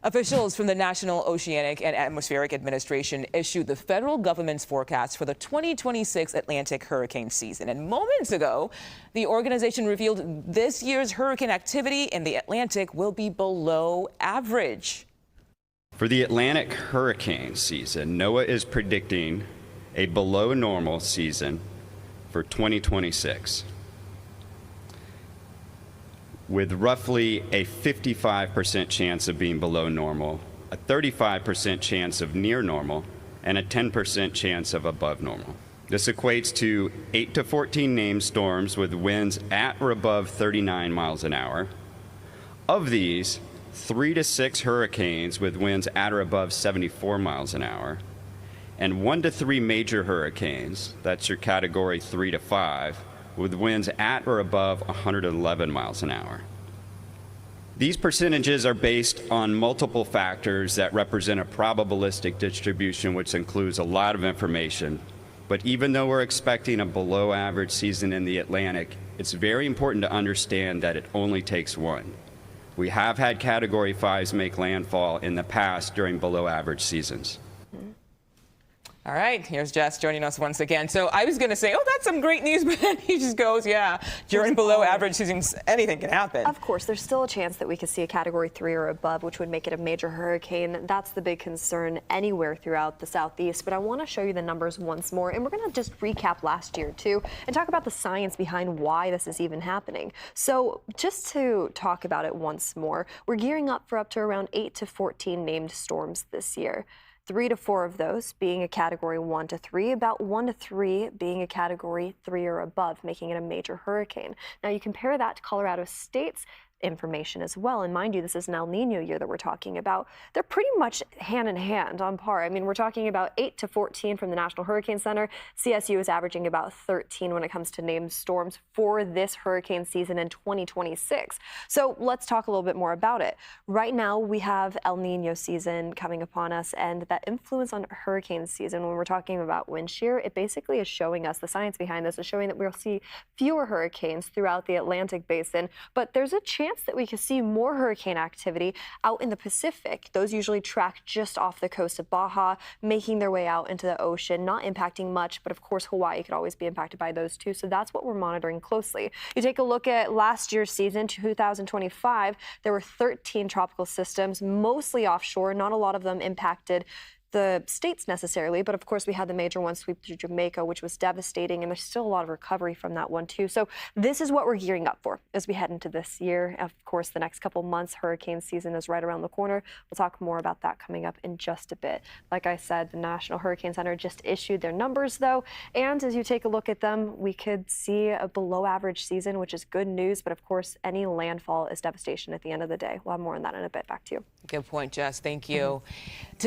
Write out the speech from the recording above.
Officials from the National Oceanic and Atmospheric Administration issued the federal government's forecast for the 2026 Atlantic hurricane season. And moments ago, the organization revealed this year's hurricane activity in the Atlantic will be below average. For the Atlantic hurricane season, NOAA is predicting a below normal season for 2026. With roughly a 55% chance of being below normal, a 35% chance of near normal, and a 10% chance of above normal. This equates to 8 to 14 named storms with winds at or above 39 miles an hour. Of these, 3 to 6 hurricanes with winds at or above 74 miles an hour, and 1 to 3 major hurricanes, that's your category 3 to 5, with winds at or above 111 miles an hour. These percentages are based on multiple factors that represent a probabilistic distribution, which includes a lot of information. But even though we're expecting a below average season in the Atlantic, it's very important to understand that it only takes one. We have had category 5s make landfall in the past during below average seasons. All right, here's Jess joining us once again. So I was going to say, oh, that's some great news, but then he just goes, yeah, during below average seasons, anything can happen. Of course, there's still a chance that we could see a category 3 or above, which would make it a major hurricane. That's the big concern anywhere throughout the southeast. But I want to show you the numbers once more, and we're going to just recap last year too, and talk about the science behind why this is even happening. So just to talk about it once more, we're gearing up for up to around 8 to 14 named storms this year. 3 to 4 of those being a category 1 to 3, about 1 to 3 being a category 3 or above, making it a major hurricane. Now you compare that to Colorado State's information as well. And mind you, this is an El Nino year that we're talking about. They're pretty much hand in hand on par. I mean, we're talking about 8 to 14 from the National Hurricane Center. CSU is averaging about 13 when it comes to named storms for this hurricane season in 2026. So let's talk a little bit more about it. Right now, we have El Nino season coming upon us, and that influence on hurricane season, when we're talking about wind shear, it basically is showing us, the science behind this is showing that we'll see fewer hurricanes throughout the Atlantic basin, but there's a chance that we could see more hurricane activity out in the Pacific. Those usually track just off the coast of Baja, making their way out into the ocean, not impacting much, but of course Hawaii could always be impacted by those too. So that's what we're monitoring closely. You take a look at last year's season, 2025, there were 13 tropical systems, mostly offshore, not a lot of them impacted the states necessarily, but of course we had the major one sweep through Jamaica, which was devastating, and there's still a lot of recovery from that one too. So this is what we're gearing up for as we head into this year. Of course, the next couple months, hurricane season is right around the corner. We'll talk more about that coming up in just a bit. Like I said, the National Hurricane Center just issued their numbers though, and as you take a look at them, we could see a below average season, which is good news, but of course any landfall is devastation at the end of the day. We'll have more on that in a bit. Back to you. Good point, Jess. Thank you.